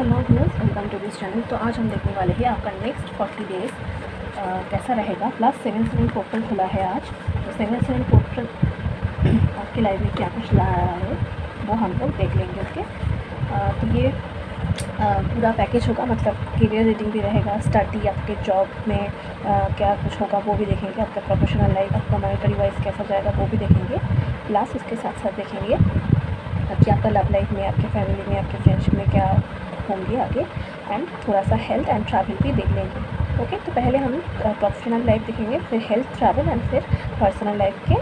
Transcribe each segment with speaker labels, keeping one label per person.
Speaker 1: Hello viewers, welcome to this channel. तो आज हम देखने वाले हैं आपका नेक्स्ट 40 डेज़ कैसा रहेगा। प्लस 7 पोर्टल खुला है आज। तो 7 पोर्टल आपकी लाइफ में क्या कुछ ला रहा है वो हम लोग देख लेंगे। ओके, तो ये पूरा पैकेज होगा, मतलब करियर रीडिंग भी रहेगा, स्टडी, आपके जॉब में क्या कुछ होगा वो भी देखेंगे, आपका प्रोफेशनल लाइफ, आपका मॉनिटरी वाइज कैसा जाएगा वो भी देखेंगे। प्लस उसके साथ साथ देखेंगे कि आपका लव लाइफ में, आपके फैमिली में, आपके फ्रेंडशिप में क्या होंगे आगे, एंड थोड़ा सा हेल्थ एंड ट्रैवल भी देख लेंगे। ओके, तो पहले हम प्रोफेशनल लाइफ देखेंगे, फिर हेल्थ, ट्रैवल एंड फिर पर्सनल लाइफ के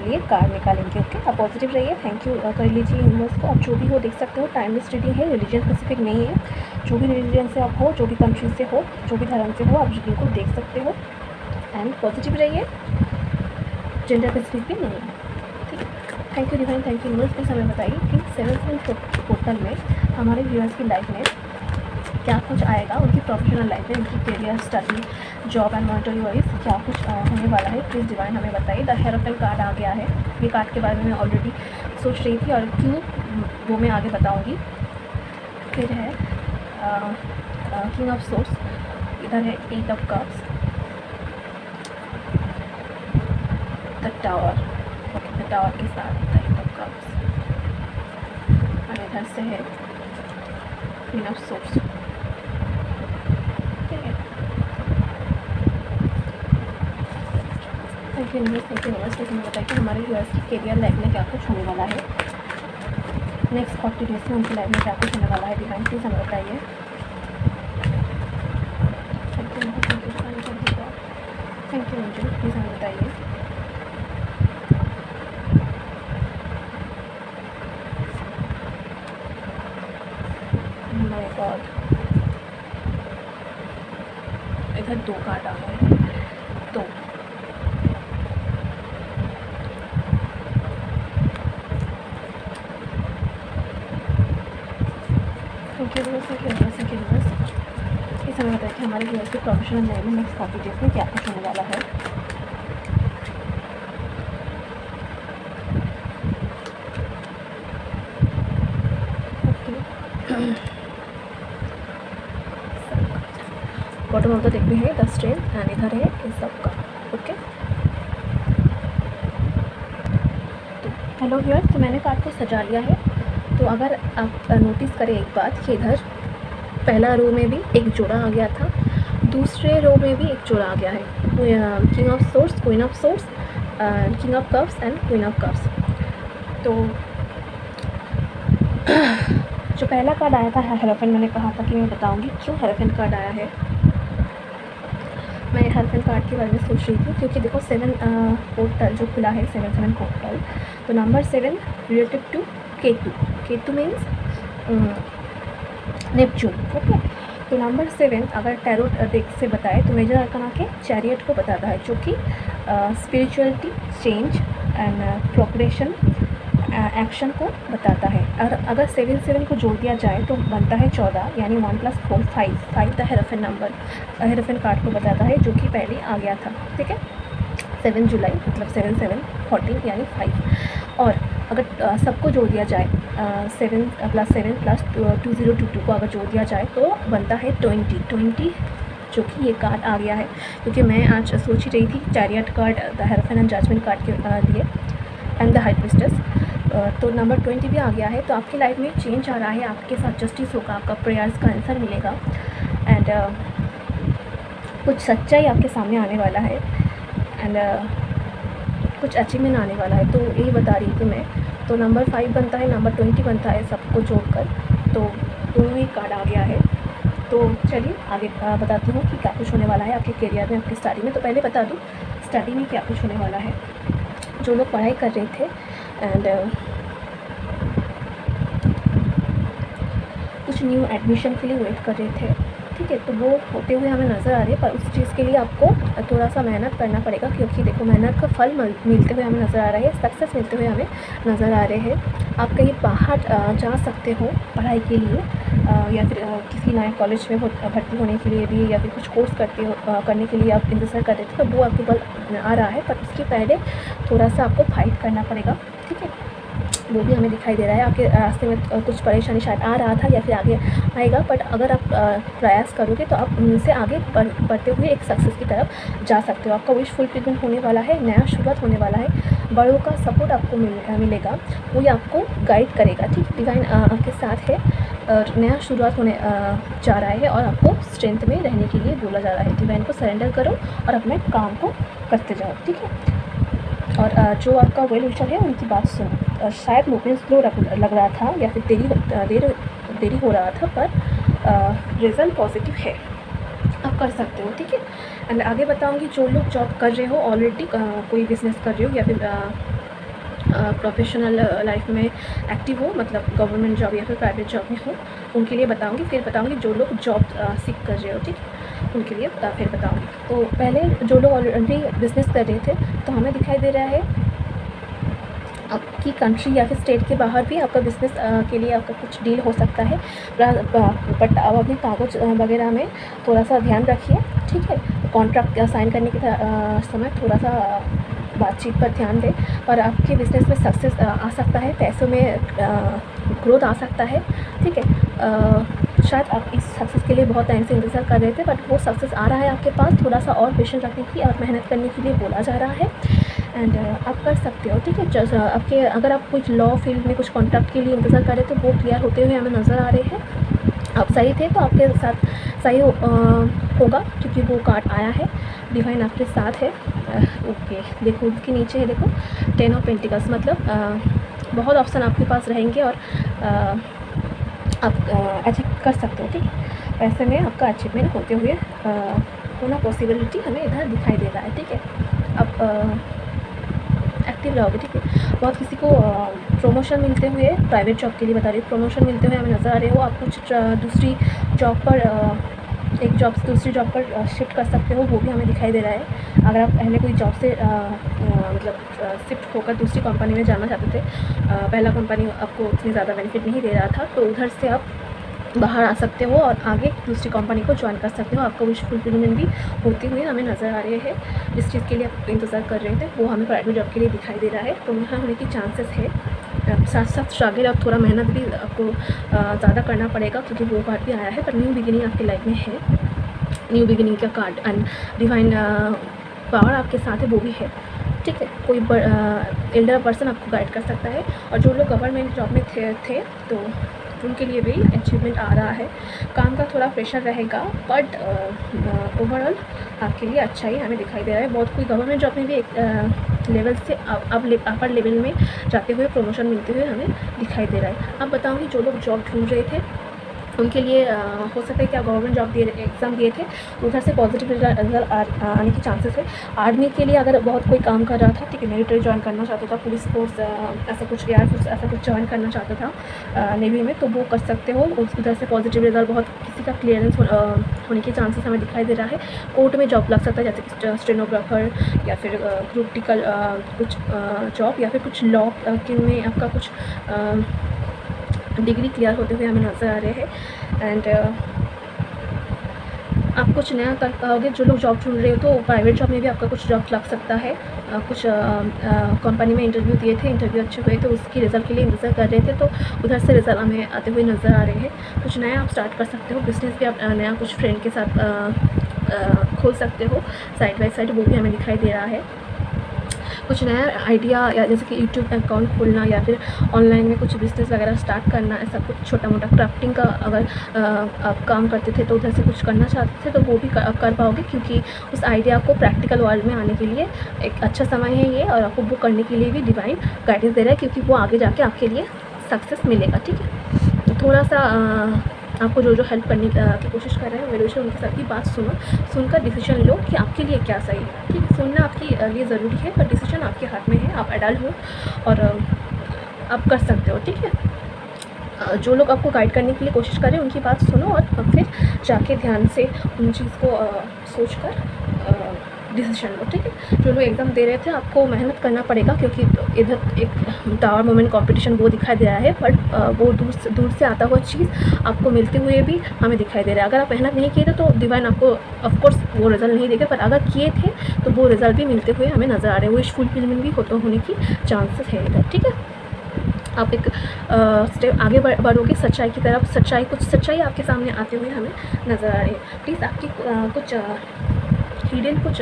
Speaker 1: लिए कार्ड निकालेंगे। ओके, आप पॉजिटिव रहिए, थैंक यू कर लीजिए यूनिवर्स को। आप जो भी हो देख सकते हो, टाइमलेस रीडिंग है, रिलीजन स्पेसिफिक नहीं है। जो भी रिलीजन से आप हो, जो भी कंट्री से हो, जो भी धर्म से हो, आप रीडिंग को देख सकते हो। एंड पॉजिटिव रहिए, जेंडर स्पेसिफिक भी नहीं है। Thank you divine, thank you universe. Please हमें बताइए कि 7 पोर्टल में हमारे व्यूअर्स की लाइफ में क्या कुछ आएगा, उनकी प्रोफेशनल लाइफ में, उनकी career, study, job and monetary wise क्या कुछ होने वाला है। प्लीज़ डिवाइन हमें बताइए। द हेरोफेंट कार्ड आ गया है। ये कार्ड के बारे में मैं ऑलरेडी सोच रही थी और क्यों वो मैं आगे बताऊँगी। फिर है किंग ऑफ सोर्स, इधर है 8 of cups, the tower, okay, the tower के साथ द 8 ऑफ कप्स, और इधर से है क्वीन ऑफ सोर्स। ठीक है, थैंक यू यूनिवर्स। लेकिन बताइए कि हमारे व्यूअर्स की करियर लाइफ में क्या कुछ होने वाला है, नेक्स्ट 40 डेज़ में उनकी लाइफ में क्या कुछ होने वाला है। डिवाइन प्लीज़ हमें बताइए। थैंक यू मुझे, प्लीज़ हमें बताइए। माय गॉड, इधर 2 कार्ड आ गए हैं। तो थैंक यू यूनिवर्स। इस समय बताया कि हमारे व्यूअर्स के प्रोफेशनल लाइफ में नेक्स्ट 40 डेज़ में क्या कुछ होने वाला है। बॉटम ऑफ द डेक में है द स्ट्रेंथ एंड इधर है इस सब का। ओके, तो हेलो व्यूअर्स, तो मैंने कार्ड को सजा लिया है। तो अगर आप नोटिस करें एक बात कि इधर पहला रो में भी एक जोड़ा आ गया था, दूसरे रो में भी एक जोड़ा आ गया है। King of source, queen of source, king of cups and queen of cups. तो जो पहला कार्ड आया था हेरोफेंट, मैंने कहा था कि मैं बताऊंगी क्यों हेरोफेंट कार्ड आया है। मैं हेरोफेंट कार्ड के बारे में सोच रही थी क्योंकि देखो 7 पोर्टल जो खुला है, 7 पोर्टल, तो number 7 related to Ketu. Ketu means Neptune. Okay, तो नंबर 7 अगर टैरो डेक से बताए तो मेजर आर्काना के चैरियट को बताता है, जो कि spirituality, change and progression, action को बताता है। और अगर 7 को जोड़ दिया जाए तो बनता है 14, यानी 1 + 4 5 the hierophant number hierophant card को बताता है, जो कि पहले आ गया था। ठीक है, 7 जुलाई मतलब 7 14 यानी 5। और अगर सबको जोड़ दिया जाए 7 + 7 + 2022 को अगर जोड़ दिया जाए तो बनता है 20, जो कि ये कार्ड आ गया है। क्योंकि मैं आज सोच ही रही थी chariot card, the hierophant and judgement card के लिए, एंड द हाई प्रीस्टेस, तो नंबर 20 भी आ गया है। तो आपकी लाइफ में चेंज आ रहा है, आपके साथ जस्टिस होगा, आपका प्रेयर्स का आंसर मिलेगा, एंड कुछ सच्चाई आपके सामने आने वाला है, एंड कुछ अचीवमेंट आने वाला है। तो यही बता रही थी मैं। तो नंबर 5 बनता है, नंबर 20 बनता है, सबको जोड़कर, तो दोनों ही कार्ड आ गया है। तो चलिए आगे बताती हूँ कि क्या कुछ होने वाला है आपके करियर में, आपकी स्टडी में। तो पहले बता दूँ स्टडी में क्या कुछ होने वाला है। जो लोग पढ़ाई कर रहे थे एंड कुछ न्यू एडमिशन के लिए वेट कर रहे थे, ठीक है, तो वो होते हुए हमें नज़र आ रही है। पर उस चीज़ के लिए आपको थोड़ा सा मेहनत करना पड़ेगा, क्योंकि देखो मेहनत का फल मिलते हुए हमें नज़र आ रहा है, सक्सेस मिलते हुए हमें नज़र आ रहे हैं। आप कहीं बाहर जा सकते हो पढ़ाई के लिए, या फिर किसी नए कॉलेज में भर्ती होने के लिए भी, या फिर कुछ कोर्स करने के लिए आप इंतज़ार कर रहे थे, तो वो आपके पास आ रहा है। पर उसके पहले थोड़ा सा आपको फाइट करना पड़ेगा। ठीक है, वो भी हमें दिखाई दे रहा है। आपके रास्ते में कुछ परेशानी शायद आ रहा था या फिर आगे आएगा, बट अगर आप प्रयास करोगे तो आप उनसे आगे बढ़ते हुए एक सक्सेस की तरफ जा सकते हो। आपका विश फुलफिलमेंट होने वाला है, नया शुरुआत होने वाला है, बड़ों का सपोर्ट आपको मिलेगा, वो आपको गाइड करेगा। ठीक, डिवाइन आपके साथ है और नया शुरुआत होने जा रहा है और आपको स्ट्रेंथ में रहने के लिए बोला जा रहा है। डिवाइन को सरेंडर करो और अपने काम को करते जाओ। ठीक है, और जो आपका वेल विशर है उनकी बात सुनो। शायद मूवमेंट स्लो लग रहा था या फिर देरी हो रहा था, पर रिज़ल्ट पॉजिटिव है, आप कर सकते हो। ठीक है, एंड आगे बताऊंगी जो लोग जॉब कर रहे हो ऑलरेडी, कोई बिजनेस कर रहे हो या फिर प्रोफेशनल लाइफ में एक्टिव हो, मतलब गवर्नमेंट जॉब या फिर प्राइवेट जॉब में हो, उनके लिए बताऊंगी। फिर बताऊंगी जो लोग जॉब सीख कर रहे हो, ठीक, उनके लिए फिर बताऊंगी। तो पहले जो लोग ऑलरेडी बिज़नेस कर रहे थे, तो हमें दिखाई दे रहा है आपकी कंट्री या फिर स्टेट के बाहर भी आपका बिज़नेस के लिए आपका कुछ डील हो सकता है, बट आप अपने कागज़ वगैरह में थोड़ा सा ध्यान रखिए। ठीक है, कॉन्ट्रैक्ट साइन करने के समय थोड़ा सा बातचीत पर ध्यान दें, और आपके बिज़नेस में सक्सेस आ सकता है, पैसों में ग्रोथ आ सकता है। ठीक है, शायद आप इस सक्सेस के लिए बहुत टाइम से इंतज़ार कर रहे थे, बट वो सक्सेस आ रहा है आपके पास। थोड़ा सा और पेशेंस रखने की और मेहनत करने के लिए बोला जा रहा है, एंड आप कर सकते हो। ठीक है, जैसे आपके अगर आप कुछ लॉ फील्ड में कुछ कॉन्ट्रैक्ट के लिए इंतज़ार कर रहे थे, वो क्लियर होते हुए हमें नज़र आ रहे हैं। आप सही थे तो आपके साथ सही होगा, क्योंकि वो कार्ड आया है, डिवाइन आपके साथ है। ओके, देखो उसके नीचे है, देखो 10 ऑफ पेंटिकल्स, मतलब बहुत ऑप्शन आपके पास रहेंगे और आप अचीव कर सकते हो। ठीक है, पैसे में आपका अचीवमेंट होते हुए होना पॉसिबिलिटी हमें इधर दिखाई दे रहा है। ठीक है, आप एक्टिव रहोगे। ठीक है, बहुत किसी को प्रमोशन मिलते हुए, प्राइवेट जॉब के लिए बता रही हूँ, प्रमोशन मिलते हुए हमें नज़र आ रहे हो। आप कुछ दूसरी जॉब पर एक जॉब से दूसरी जॉब पर शिफ्ट कर सकते हो, वो भी हमें दिखाई दे रहा है। अगर आप पहले कोई जॉब से मतलब शिफ्ट होकर दूसरी कंपनी में जाना चाहते थे, पहला कंपनी आपको उतनी ज़्यादा बेनिफिट नहीं दे रहा था, तो उधर से आप बाहर आ सकते हो और आगे दूसरी कंपनी को ज्वाइन कर सकते हो। आपका विश फुलफिलमेंट भी होते हुए हमें नज़र आ रहे हैं। जिस चीज़ के लिए आप इंतज़ार कर रहे थे वो हमें प्राइवेट जॉब के लिए दिखाई दे रहा है, तो यहाँ होने की चांसेस है। साथ साथ स्ट्रगल और थोड़ा मेहनत भी आपको ज़्यादा करना पड़ेगा, क्योंकि वो कार्ड भी आया है, पर न्यू बिगिनिंग आपकी लाइफ में है, न्यू बिगिनिंग का कार्ड, एंड डिवाइन पावर आपके साथ है, वो भी है। ठीक है, कोई एल्डर पर्सन आपको गाइड कर सकता है। और जो लोग गवर्नमेंट जॉब में थे तो उनके लिए भी अचीवमेंट आ रहा है। काम का थोड़ा प्रेशर रहेगा, बट ओवरऑल आपके लिए अच्छा ही हमें दिखाई दे रहा है। बहुत कोई गवर्नमेंट जॉब में भी एक लेवल से अब अपर लेवल में जाते हुए प्रमोशन मिलते हुए हमें दिखाई दे रहा है। अब बताऊँगी जो लोग जॉब ढूंढ रहे थे उनके लिए हो सकता है कि आप गवर्नमेंट जॉब एग्ज़ाम दिए थे, उधर से पॉजिटिव रिजल्ट आने की चांसेस है। आर्मी के लिए अगर बहुत कोई काम कर रहा था, ठीक है, मिलिट्री ज्वाइन करना चाहता था, पुलिस फोर्स ऐसा कुछ, एयर फोर्स ऐसा कुछ ज्वाइन करना चाहता था नेवी में, तो वो कर सकते हो। उधर से पॉजिटिव रिजल्ट, बहुत किसी का क्लियरेंस होने के चांसेस हमें दिखाई दे रहा है। कोर्ट में जॉब लग सकता है, जैसे कि स्टेनोग्राफर या फिर ग्रुप्टिकल कुछ जॉब, या फिर कुछ लॉ में आपका कुछ डिग्री क्लियर होते हुए हमें नज़र आ रहे हैं। एंड आप कुछ नया कर पाओगे। जो लोग जॉब ढूंढ रहे हो तो प्राइवेट जॉब में भी आपका कुछ जॉब लग सकता है। कुछ कंपनी में इंटरव्यू दिए थे, इंटरव्यू अच्छे हुए तो उसकी रिज़ल्ट के लिए इंतज़ार कर रहे थे, तो उधर से रिज़ल्ट हमें आते हुए नज़र आ रहे हैं। कुछ नया आप स्टार्ट कर सकते हो, बिज़नेस भी आप नया कुछ फ्रेंड के साथ खोल सकते हो साइड बाय साइड, वो भी हमें दिखाई दे रहा है। कुछ नया आइडिया, या जैसे कि यूट्यूब अकाउंट खोलना या फिर ऑनलाइन में कुछ बिज़नेस वगैरह स्टार्ट करना, ऐसा कुछ छोटा मोटा क्राफ्टिंग का अगर आप काम करते थे तो उधर से कुछ करना चाहते थे तो वो भी कर पाओगे, क्योंकि उस आइडिया को प्रैक्टिकल वर्ल्ड में आने के लिए एक अच्छा समय है ये, और आपको वो करने के लिए भी डिवाइन गाइडेंस दे रहा है, क्योंकि वो आगे जाके आपके लिए सक्सेस मिलेगा। ठीक है, तो थोड़ा सा आपको जो हेल्प करने की कोशिश कर रहे हैं मेरे उनकी सबकी बात सुनो, सुनकर डिसीजन लो कि आपके लिए क्या सही है। ठीक है, सुनना आपके लिए ज़रूरी है, पर डिसीजन आपके हाथ में है, आप एडल्ट हो और आप कर सकते हो। ठीक है, जो लोग आपको गाइड करने के लिए कोशिश कर रहे हैं उनकी बात सुनो, और फिर जाके ध्यान से उन चीज़ को सोच कर डिसीजन लो। ठीक है, जो लोग एग्ज़ाम दे रहे थे आपको मेहनत करना पड़ेगा, क्योंकि इधर एक टावर मोमेंट कंपटीशन वो दिखाई दे रहा है, बट वो दूर से आता हुआ चीज़ आपको मिलते हुए भी हमें दिखाई दे रहा है। अगर आप मेहनत नहीं किए थे तो डिवाइन आपको ऑफकोर्स वो रिज़ल्ट नहीं देगा, पर अगर किए थे तो वो रिज़ल्ट भी मिलते हुए हमें नज़र आ रहे हैं। विश फुलफिलमेंट भी होने की चांसेस है इधर। ठीक है, आप एक स्टेप आगे बढ़ोगे सच्चाई की तरफ। कुछ सच्चाई आपके सामने आते हुए हमें नज़र आ रही है। प्लीज़ आपकी कुछ हिडन कुछ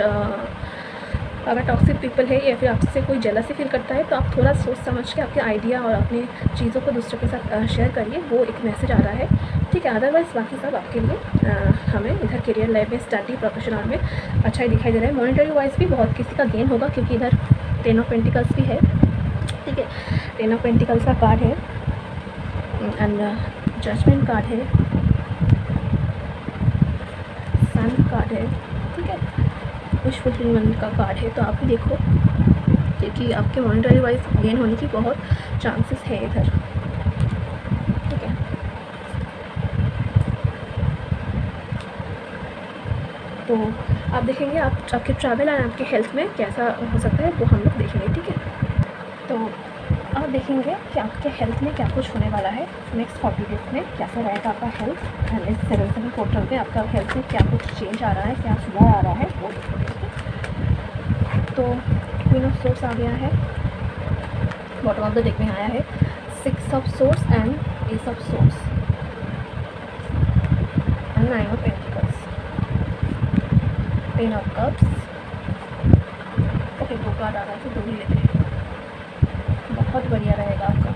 Speaker 1: अगर टॉक्सिक पीपल है या फिर आपसे कोई जेलसी फील करता है तो आप थोड़ा सोच समझ के आपके आइडिया और अपनी चीज़ों को दूसरों के साथ शेयर करिए, वो एक मैसेज आ रहा है, ठीक है। अदरवाइज़ बाकी सब आपके लिए हमें इधर करियर लाइफ में, स्टडी, प्रोफेशनल में अच्छा ही दिखाई दे रहा है। मॉनेटरी वाइज भी बहुत किसी का गेन होगा क्योंकि इधर 10 ऑफ पेंटिकल्स भी है, ठीक है। 10 ऑफ पेंटिकल्स का कार्ड है एंड जजमेंट कार्ड है, सन कार्ड है, ठीक है, विश फुलफिलमेंट का कार्ड है। तो आप भी देखो क्योंकि आपके मॉनेटरी वाइज गेन होने की बहुत चांसेस है इधर, ठीक है। तो आप देखेंगे आपके ट्रैवल और आपके हेल्थ में कैसा हो सकता है वो हम लोग देखेंगे, ठीक है। तो आप देखेंगे कि आपके हेल्थ में क्या कुछ होने वाला है नेक्स्ट 40 डेज में, कैसा रहेगा आपका हेल्थ। एंड इस 7 पोर्टल में आपका हेल्थ में क्या कुछ चेंज आ रहा है, क्या सुधार आ रहा है वो देखोगे। तो क्वीन ऑफ सोर्स आ गया है, बॉटम ऑफ द डेक में आया है 6 of source and S of source and 9 of pentacles, 10 of cups. Okay, दो कार्ड आ रहा है तो दो ही लेते हैं, बहुत बढ़िया रहेगा आपका।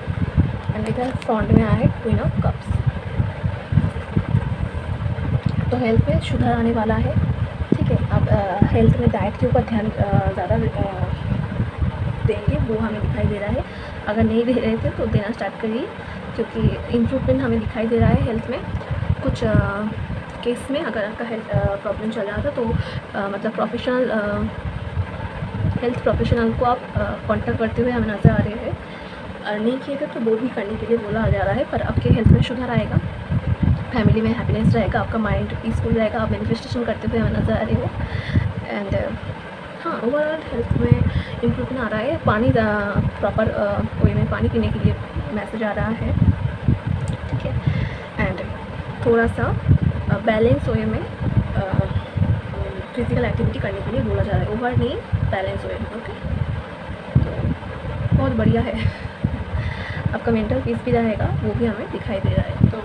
Speaker 1: एंड इधर फ्रंट में आया है क्वीन ऑफ कप्स। तो हेल्थ में सुधार आने वाला है, ठीक है। आप हेल्थ में डाइट के ऊपर ध्यान ज़्यादा देंगे, वो हमें दिखाई दे रहा है। अगर नहीं दे रहे थे तो देना स्टार्ट करिए क्योंकि इम्प्रूवमेंट हमें दिखाई दे रहा है हेल्थ में। कुछ केस में अगर आपका हेल्थ प्रॉब्लम चल रहा था तो मतलब हेल्थ प्रोफेशनल को आप कांटेक्ट करते हुए हमें नज़र आ रहे हैं। नहीं किए थे तो वो भी करने के लिए बोला जा रहा है, पर आपके हेल्थ में सुधार आएगा, फैमिली में हैप्पीनेस रहेगा, आपका माइंड पीसफुल रहेगा, आप मैनिफेस्टेशन करते हुए हमें नज़र आ रहे हो। एंड हाँ, ओवरऑल हेल्थ में इम्प्रूवमेंट आ रहा है। पानी प्रॉपर वे में पानी पीने के लिए मैसेज आ रहा है, ठीक है। एंड थोड़ा सा बैलेंस वे में फिजिकल एक्टिविटी करने के लिए बोला जा रहा है, ओवर नहीं, बैलेंस वे में, ओके। तो बहुत बढ़िया है, आपका मेंटल पीस भी रहेगा, वो भी हमें दिखाई दे रहा है। तो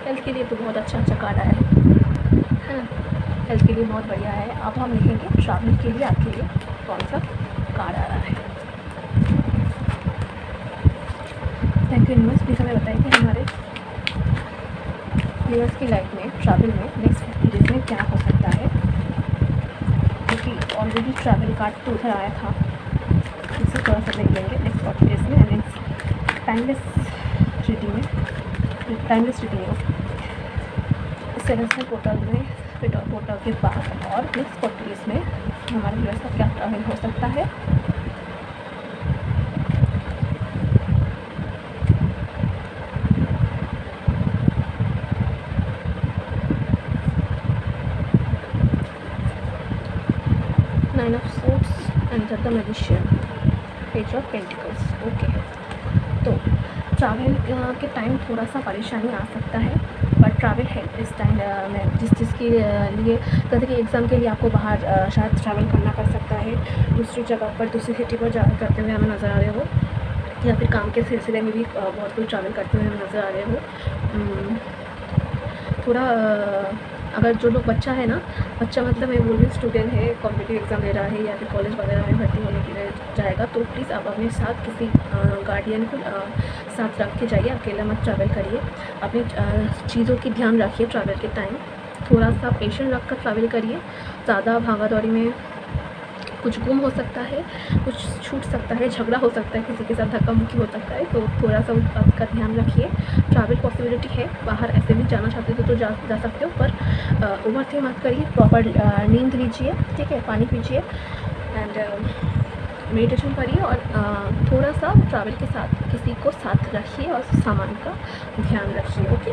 Speaker 1: हेल्थ के लिए तो बहुत अच्छा कार्ड आया है ना, हेल्थ के लिए बहुत बढ़िया है। अब हम लिखेंगे ट्रैवल के लिए आपके लिए कौन सा कार्ड आ रहा है। थैंक यू यूनिवर्स, प्लीज़ हमें बताइए कि हमारे व्यूअर्स की लाइफ में ट्रैवल में नेक्स्ट 50 डेज में क्या हो सकता है, क्योंकि ऑलरेडी ट्रैवल कार्ड तो उधर आया था, इससे थोड़ा सा देख लेंगे नेक्स्ट 40 डेज में। एंड टाइमलेस रीडिंग में, टाइमलेस रीडिंग में 7 पोर्टल में, पोर्टल के बाद और नेक्स्ट 40 डेज में हमारे व्यूअर्स का क्या ट्रैवल हो सकता है। Nine of swords and the magician, page of pentacles, okay. तो ट्रैवल के टाइम थोड़ा सा परेशानी आ सकता है, बट ट्रैवल है इस टाइम में जिस के लिए जैसे कि एग्ज़ाम के लिए आपको बाहर शायद ट्रैवल करना पड़ सकता है, दूसरी जगह पर, दूसरी सिटी पर करते हुए हमें नज़र आ रहे हो, या फिर काम के सिलसिले में भी बहुत कुछ ट्रैवल करते हुए हमें नज़र आ रहे हो। थोड़ा अगर जो लोग बच्चा है ना, बच्चा मतलब मैं बोल रही हूँ स्टूडेंट है, कॉम्पिटिटिव एग्ज़ाम दे रहा है या फिर कॉलेज वगैरह में भर्ती होने के लिए जाएगा, तो प्लीज़ आप अपने साथ किसी गार्डियन को साथ रख के जाइए, अकेला मत ट्रैवल करिए। अपनी चीज़ों की ध्यान रखिए ट्रैवल के टाइम, थोड़ा सा पेशेंस रख कर ट्रैवल करिए। ज़्यादा भागा दौड़ी में कुछ गुम हो सकता है, कुछ छूट सकता है, झगड़ा हो सकता है, किसी के साथ धक्का मुक्की हो सकता है, तो थोड़ा सा उस बात का ध्यान रखिए। ट्रैवल पॉसिबिलिटी है, बाहर ऐसे भी जाना चाहते हो तो जा सकते हो, पर ओवर थिंक मत करिए, प्रॉपर नींद लीजिए, ठीक है, पानी पीजिए एंड मेडिटेशन करिए, और थोड़ा सा ट्रैवल के साथ किसी को साथ रखिए और सामान का ध्यान रखिए, ओके।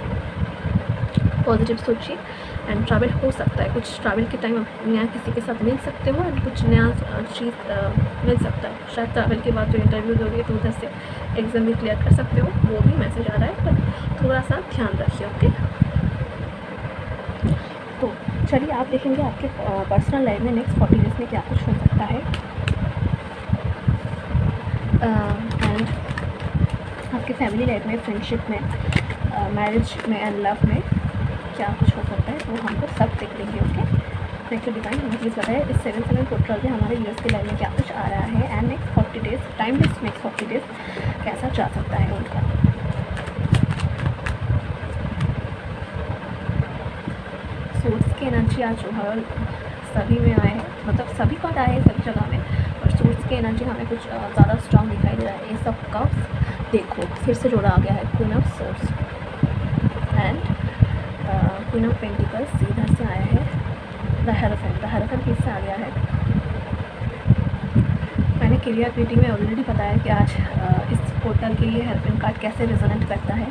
Speaker 1: पॉजिटिव सोचिए एंड ट्रैवल हो सकता है, कुछ ट्रैवल के टाइम आप नया किसी के साथ मिल सकते हो एंड कुछ नया चीज़ मिल सकता है। शायद ट्रैवल के बाद जो इंटरव्यू दोगे तो उधर से एग्ज़ाम भी क्लियर कर सकते हो, वो भी मैसेज आ रहा है, पर थोड़ा सा ध्यान रखिए, ओके। तो चलिए आप देखेंगे आपके पर्सनल लाइफ में नेक्स्ट 40 डेज में क्या कुछ हो सकता है। एंड आपकी फैमिली लाइफ में, फ्रेंडशिप में, मैरिज में एंड लव में क्या कुछ हो सकता है, वो हमको सब देख लेंगे। Okay, thank you divine. हमें प्लीज़ बताए इस 7/7 पोर्टल में हमारे व्यूअर्स की लाइफ में क्या कुछ आ रहा है and next 40 days time list, next 40 days कैसा जा सकता है उनका। सोर्स की एनर्जी आज हर सभी में आए हैं, मतलब सभी कार्ड आए हैं सभी जगह में, और सोर्स की एनर्जी हमें कुछ ज़्यादा स्ट्रांग दिखाई दे रहा है। ये सब कप्स देखो फिर से जोड़ा आ गया है, queen of source and queen of pentacles इधर से आया है, द हेरोफेंट किस से आ गया है। मैंने क्लियर रीडिंग में ऑलरेडी बताया कि आज इस पोर्टल के लिए हेरोफेंट कार्ड कैसे रेजोनेट करता है।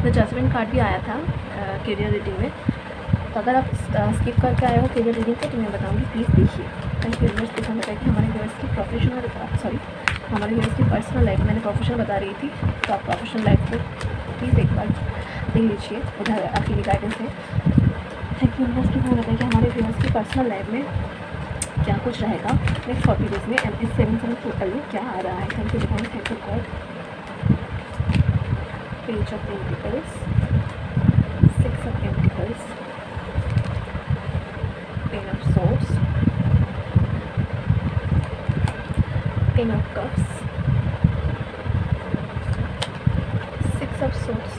Speaker 1: द जजमेंट कार्ड भी आया था कैरियर रीडिंग में, तो अगर आप स्किप करके आए हो कैरियर रीडिंग को तो मैं बताऊंगी, प्लीज़ देखिए। Thank you viewers. पसंद है कि हमारे व्यूअर्स की हमारे व्यूअर्स की पर्सनल लाइफ, मैंने प्रोफेशनल बता रही थी, तो आप प्रोफेशनल लाइफ को प्लीज़ एक बार देख लीजिए, उधर आपकी गाइडेंस है। Thank you viewers. पसंद है कि हमारे व्यूअर्स की पर्सनल लाइफ में क्या कुछ रहेगा नेक्स्ट 40 डेज में एंड इस 7/7 पोर्टल में क्या आ रहा है। Thank you divine, thank you God. Page of pentacles, 6 of pentacles, ten of swords, ten of cups, 6 of swords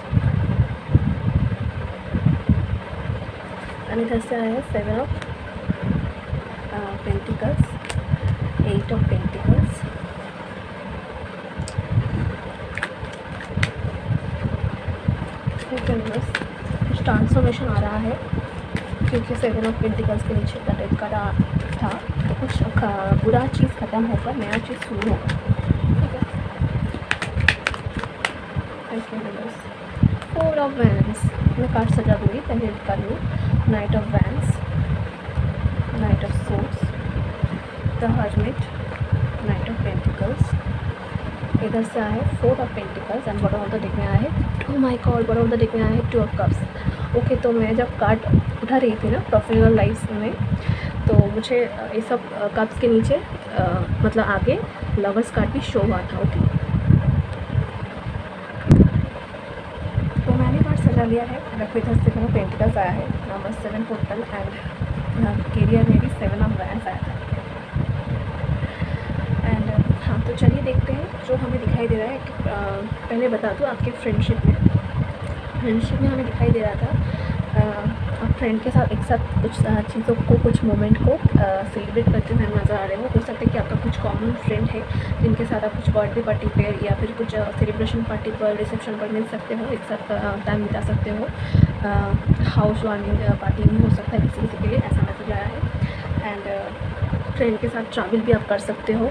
Speaker 1: and इधर से आया है 7 ऑफ पेंटिकल्स, 8 ऑफ पेंटिकल्स, कुछ ट्रांसफॉर्मेशन आ रहा है क्योंकि 7 ऑफ पेंटिकल्स के नीचे का डेट का था, तो कुछ बुरा चीज़ ख़त्म होकर नया चीज़ शुरू होगा। ठीक है, thank you viewers. 4 of vents, मैं कार्ड सजा दूँगी, पहले कर लूँ। Night of vents, night of swords, the hermit, night of pentacles, इधर से आया है 4 of pentacles and bottom of the deck में आया है, oh my God, bottom of the deck में आया है 2 ऑफ कप्स। ओके, तो मैं जब कार्ड उठा रही थी ना प्रोफेशनल लाइफ में, तो मुझे ये सब कप्स के नीचे मतलब आगे लवर्स कार्ड भी शो हुआ था। ओके, तो मैंने कार्ड सजा लिया है, देखो इधर 7 ऑफ पेंटिकल्स आया है, नंबर 7 पोर्टल एंड कैरियर में भी 7 ऑफ वैंस आया था। हाँ, तो चलिए देखते हैं जो हमें दिखाई दे रहा है। पहले बता दूँ, आपके फ्रेंडशिप में हमें दिखाई दे रहा था आप फ्रेंड के साथ एक साथ कुछ चीज़ों को, कुछ मोमेंट को सेलिब्रेट करते हुए नज़र आ रहे हो सकता है कि आपका कुछ कॉमन फ्रेंड है जिनके साथ आप कुछ बर्थडे पार्टी पर या फिर कुछ सेलिब्रेशन पार्टी पर, रिसेप्शन पर मिल सकते हो, एक साथ टाइम बिता सकते हो। हाउस वार्मिंग पार्टी भी हो सकता है किसी के लिए, ऐसा मैसेज आया है। एंड फ्रेंड के साथ ट्रैवल भी आप कर सकते हो,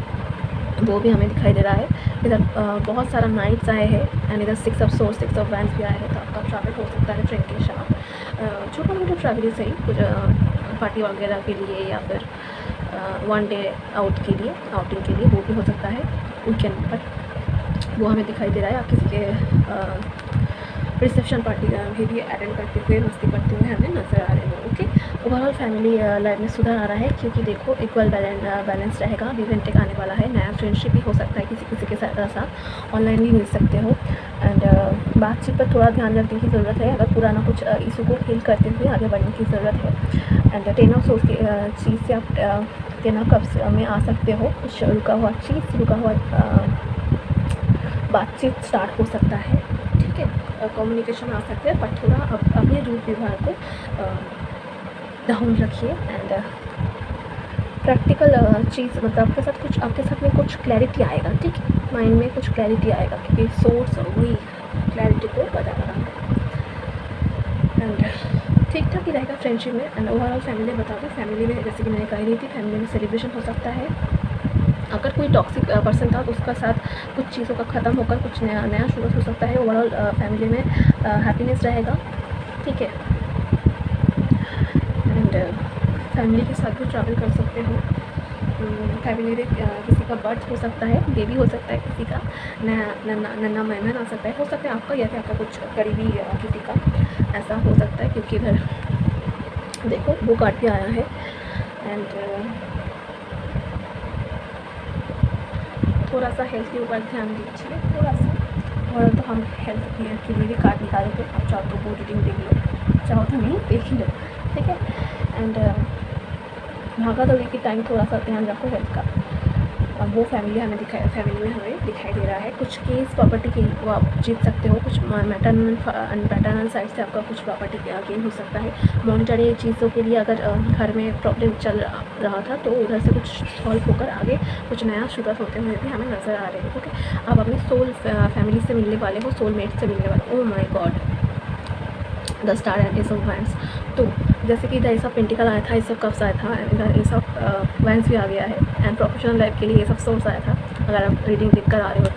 Speaker 1: वो भी हमें दिखाई दे रहा है। इधर बहुत सारा नाइट्स आए हैं एंड इधर 6 ऑफ सोर्स, 6 ऑफ वैंस भी आए हैं, तो आपका ट्रैवल हो सकता है फ्रेंड के साथ, छोटा मोटा ट्रैवल ही सही, कुछ पार्टी वगैरह के लिए या फिर 1 डे आउटिंग के लिए वो भी हो सकता है वीकेंड पर, वो हमें दिखाई दे रहा है। आप किसी के रिसेप्शन पार्टी भी अटेंड करते हुए, मस्ती करते हुए हमें नजर आ रहे हो। ओके, ओवरऑल फैमिली लाइफ में सुधार आ रहा है क्योंकि देखो इक्वल बैलेंस रहेगा, गिव एंड टेक आने वाला है, नया फ्रेंडशिप भी हो सकता है किसी के साथ ऑनलाइन भी मिल सकते हो। एंड बातचीत पर थोड़ा ध्यान रखने की ज़रूरत है, अगर पुराना कुछ इशू को हील करते हुए आगे बढ़ने की ज़रूरत है। एंड 10 ऑफ सोर्स की चीज़ से आप 10 ऑफ कप्स में आ सकते हो, कुछ रुका हुआ बातचीत स्टार्ट हो सकता है। ठीक है, कम्युनिकेशन आ सकते हैं, पर थोड़ा अपने रूप व्यवहार को डाउन रखिए एंड प्रैक्टिकल चीज़, मतलब आपके साथ में कुछ क्लैरिटी आएगा। ठीक है, माइंड में कुछ क्लैरिटी आएगा क्योंकि सोर्स वही क्लैरिटी को बता रहा है। एंड ठीक ठाक ही रहेगा फ्रेंडशिप में। एंड ओवरऑल फैमिली में बता दूँ, फैमिली में जैसे कि मैंने कही रही थी, फैमिली में सेलिब्रेशन हो सकता है। अगर कोई टॉक्सिक पर्सन था तो उसका साथ कुछ चीज़ों का ख़त्म होकर कुछ नया शुरू हो सकता है। ओवरऑल फैमिली में हैप्पीनेस रहेगा। ठीक है, एंड फैमिली के साथ भी ट्रैवल कर सकते हो। फैमिली में किसी का बर्थ हो सकता है, बेबी हो सकता है, किसी का नन्ना मेहमान आ सकता है, हो सकता है आपका या फिर आपका कुछ करीबी किसी का, ऐसा हो सकता है क्योंकि इधर देखो वो कार्ड भी आया है। एंड थोड़ा सा हेल्थ के ऊपर ध्यान दीजिए, थोड़ा सा। और तो हम हेल्थ केयर के लिए भी कार्ड निकाले थे, आप चाहो तो वो रीडिंग देख लो, चाहो तो नहीं देख ही लो, ठीक है। एंड भागा दौड़ी के टाइम थोड़ा सा ध्यान रखो हेल्थ का। वो फैमिली में हमें दिखाई दे रहा है। कुछ केस प्रॉपर्टी के वो आप जीत सकते हो, कुछ पैटर्नल साइड से आपका कुछ प्रॉपर्टी गेन हो सकता है। मॉनिटरी चीज़ों के लिए अगर घर में प्रॉब्लम चल रहा था तो उधर से कुछ सॉल्व होकर आगे कुछ नया शुरुआत होते हुए भी हमें नज़र आ रहे हैं। ओके, आप अपनी सोल फैमिली से मिलने वाले हो, सोलमेट से मिलने वाले। Oh my God, the star and S of wands. तो जैसे कि इधर एस ऑफ पेंटिकल आया था, एस ऑफ कप्स आया था, इधर एस ऑफ वैंड्स भी आ गया है। एंड प्रोफेशनल लाइफ के लिए एस ऑफ सोर्स आया था, अगर आप रीडिंग देख कर आ रहे हो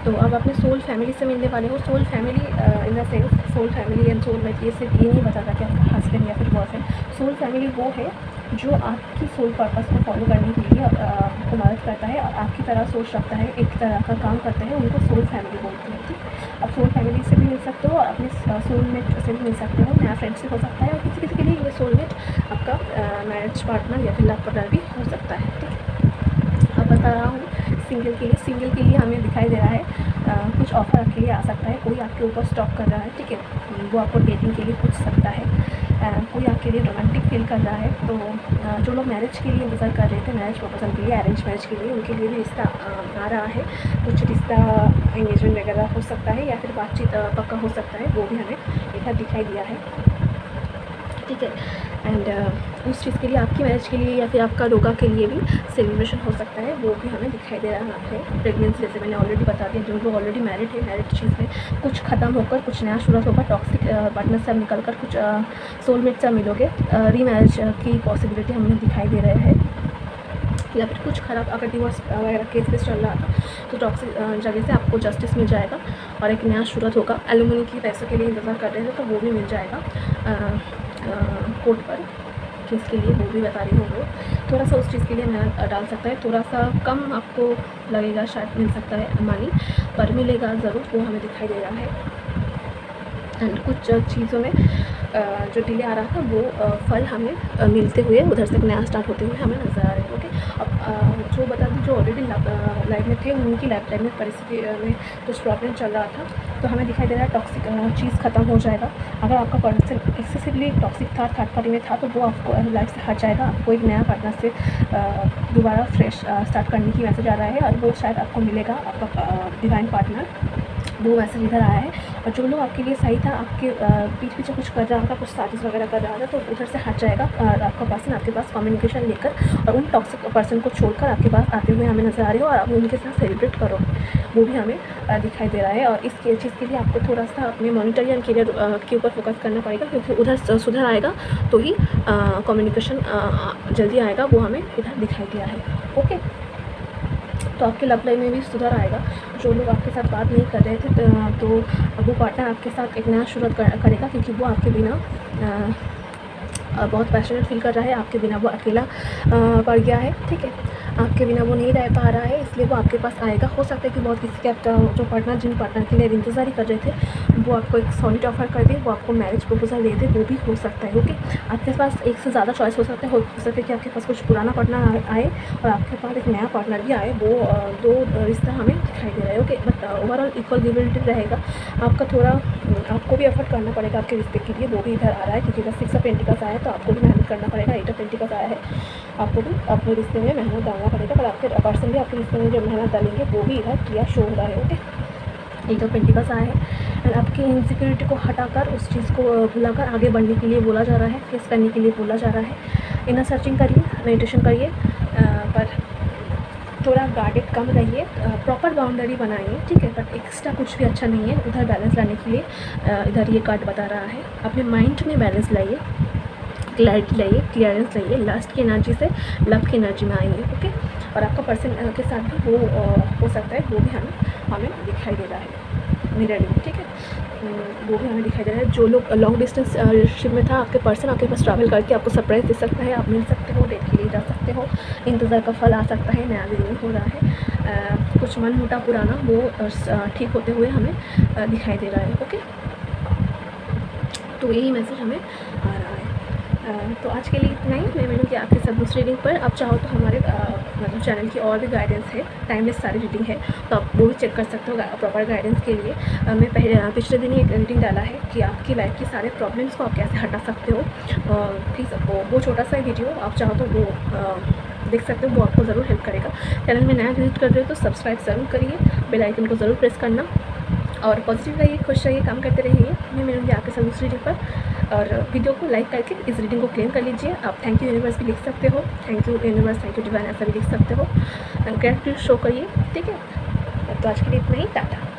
Speaker 1: तो अब अपने सोल फैमिली से मिलने वाले हो। Soul family in the sense soul family and soulmate, ये सिर्फ ये नहीं बताता कि आपका हस्बैंड या फिर बॉयफ्रेंड। सोल फैमिली वो है जो आपकी सोल पर्पस को फॉलो करने के लिए आपको मदद करता है और आपकी तरह सोच रखता है, एक तरह का काम करता है, उनको सोल फैमिली बोलते हैं। ठीक, आप सोल फैमिली से भी मिल सकते हो, अपने सोलमेट से भी मिल सकते हो, नया फ्रेंडशिप हो सकता है, और किसी किसी के लिए ये सोलमेट आपका मैरिज पार्टनर या फिर लव पार्टनर भी हो सकता है। ठीक, अब बता रहा हूँ सिंगल के लिए हमें दिखाई दे रहा है कुछ ऑफर आपके लिए आ सकता है। कोई आपके ऊपर स्टॉक कर रहा है, ठीक है, वो आपको डेटिंग के लिए पूछ सकता है। कोई आपके लिए रोमांटिक फील कर रहा है। तो जो लोग मैरिज के लिए इंतज़ार कर रहे थे, मैरिज प्रपोजल के लिए, अरेंज मैरिज के लिए, उनके लिए भी रिश्ता आ रहा है। कुछ रिश्ता एंगेजमेंट वगैरह हो सकता है या फिर बातचीत पक्का हो सकता है, वो भी हमें इधर दिखाई दिया है। ठीक है, एंड उस चीज़ के लिए, आपकी मैरिज के लिए या फिर आपका रोगा के लिए भी सेलिब्रेशन हो सकता है, वो भी हमें दिखाई दे रहा है। प्रेगनेंसी जैसे मैंने ऑलरेडी बता दिया, जो लोग ऑलरेडी मैरिड है, मैरिड चीज़ में कुछ ख़त्म होकर कुछ नया शुरुआत होगा, टॉक्सिक पार्टनर से निकल कर कुछ सोलमेट से मिलोगे, रीमैरिज की पॉसिबिलिटी हमें दिखाई दे रहे हैं। या फिर कुछ ख़राब अगर डिवोर्स वगैरह केस चल रहा था तो टॉक्सिक जगह से आपको जस्टिस मिल जाएगा और एक नया शुरुआत होगा। एलुमनी की पैसों के लिए इंतज़ार कर रहे थे तो वो भी मिल जाएगा कोर्ट पर केस के लिए, वो भी बता रही हूँ। वो थोड़ा सा उस चीज़ के लिए मेहनत डाल सकता है, थोड़ा सा कम आपको लगेगा, शायद मिल सकता है मनी, पर मिलेगा ज़रूर, वो हमें दिखाई दे रहा है। एंड कुछ चीज़ों में जो डिले आ रहा था वो फल हमें मिलते हुए, उधर से नया स्टार्ट होते हुए हमें नज़र आ रहे हैं। ओके, अब जो बता दें, जो ऑलरेडी लाइफ में थे, उनकी लाइफ टाइम में परिस्थिति में कुछ प्रॉब्लम चल रहा था, तो हमें दिखाई दे रहा है टॉक्सिक चीज़ ख़त्म हो जाएगा। अगर आपका पर्सन एक्सेसिवली टॉक्सिक था, थर्ड पार्टी में था, तो वो आपको लाइफ से हट जाएगा। आपको एक नया पार्टनर से दोबारा फ्रेश स्टार्ट करने की मैसेज आ रहा है और वो शायद आपको मिलेगा, आपका डिवाइन पार्टनर, वो मैसेज इधर आया है। और जो लोग आपके लिए सही था, आपके पीछे कुछ कर रहा था, कुछ साजिश वगैरह कर रहा था, तो उधर से हट जाएगा और आपका पर्सन आपके पास कम्युनिकेशन लेकर और उन टॉक्सिक पर्सन को छोड़कर आपके पास आते हुए हमें नज़र आ रहे हो और आप उनके साथ सेलिब्रेट करो, वो भी हमें दिखाई दे रहा है। और इस चीज़ के लिए आपको थोड़ा सा अपने मॉनिटरी एंड करियर के ऊपर फोकस करना पड़ेगा, क्योंकि उधर सुधर आएगा तो ही कम्युनिकेशन जल्दी आएगा, वो हमें इधर दिखाई दिया है। ओके, तो आपके लव लाइफ में भी सुधार आएगा। जो लोग आपके साथ बात नहीं कर रहे थे तो वो पार्टनर आपके साथ एक नया शुरुआत करेगा, क्योंकि वो आपके बिना बहुत पैशनेट फील कर रहा है, आपके बिना वो अकेला पड़ गया है। ठीक है, आपके बिना वो नहीं रह पा रहा है, इसलिए वो आपके पास आएगा। हो सकता है कि बहुत किसी के जो पार्टनर जिन पार्टनर के लिए इंतज़ार कर रहे थे, वो आपको एक सॉलिड ऑफर कर दे, वो आपको मैरिज प्रपोजल दे दे, वो भी हो सकता है। ओके, आपके पास एक से ज़्यादा चॉइस हो सकता है कि आपके पास कुछ पुराना पार्टनर आए और आपके पास एक नया पार्टनर भी आए, वो दो रिश्ता हमें दिखाई दे रहा है। ओके, बट ओवरऑल इक्वल गिविलिटी रहेगा। आपका थोड़ा आपको भी एफर्ट करना पड़ेगा आपके रिश्ते के लिए, वो भी इधर आ रहा है, क्योंकि इधर 6 ऑफ पेंटिकल्स आया है, तो आपको भी मेहनत करना पड़ेगा। 8 ऑफ पेंटिकल्स आया है, आपको भी अपने रिश्ते में मेहनत डालना पड़ेगा, पर आपके पर्सन भी आपके रिश्ते में जो मेहनत डालेंगे वो भी इधर क्लियर शो हो रहा है। ओके, 8 ऑफ पेंटिकल्स आया है एंड आपकी इनसिक्योरिटी को हटाकर उस चीज़ को भुलाकर आगे बढ़ने के लिए बोला जा रहा है, फेस करने के लिए बोला जा रहा है। इनर सर्चिंग करिए, मेडिटेशन करिए, पर थोड़ा गार्डेड कम रहिए, प्रॉपर बाउंड्री बनाइए। ठीक है, बट एक्स्ट्रा कुछ भी अच्छा नहीं है। उधर बैलेंस लाने के लिए इधर ये कार्ड बता रहा है, अपने माइंड में बैलेंस लाइए, क्लैरिटी लाइए, क्लियरेंस लाइए, लास्ट की एनर्जी से लव की एनर्जी में आएंगे। ओके, और आपका पर्सन के साथ भी वो हो सकता है, वो भी हमें दिखाई दे रहा है मिरर में। ठीक है, वो भी हमें दिखाई दे रहा है। जो लोग लॉन्ग डिस्टेंस रिलेशनशिप में था, आपके पर्सन आपके पास ट्रैवल करके आपको सरप्राइज़ दे सकता है, आप मिल सकते हो, डेट के लिए जा सकते हो, इंतज़ार का फल आ सकता है, नया बिगिनिंग हो रहा है, कुछ मन मोटा पुराना वो ठीक होते हुए हमें दिखाई दे रहा है। ओके, तो यही मैसेज हमें आ रहा है। तो आज के लिए इतना ही। मैं मिलूँगी आपके साथ दूसरी रीडिंग पर। आप चाहो तो हमारे मतलब चैनल की और भी गाइडेंस है, टाइमलेस सारी रीडिंग है, तो आप वो भी चेक कर सकते हो प्रॉपर गाइडेंस के लिए। मैं पिछले दिन ही एक रीडिंग डाला है कि आपकी लाइफ की सारे प्रॉब्लम्स को आप कैसे हटा सकते हो। प्लीज़ वो छोटा सा वीडियो आप चाहो तो वो देख सकते हो, वो आपको ज़रूर हेल्प करेगा। चैनल में नया विजिट कर रहे हो तो सब्सक्राइब ज़रूर करिए, बेल आइकन को ज़रूर प्रेस करना, और पॉजिटिव रहिए, खुश रहिए, काम करते रहिए। मैं मिलूँगी आपके साथ दूसरी रीडिंग पर। और वीडियो को लाइक करके इस रीडिंग को क्लेम कर लीजिए। आप थैंक यू यूनिवर्स भी लिख सकते हो, thank you universe, thank you divine ऐसा भी लिख सकते हो, ग्रेटिट्यूड शो करिए, ठीक है। तो आज के लिए इतना ही, टाटा।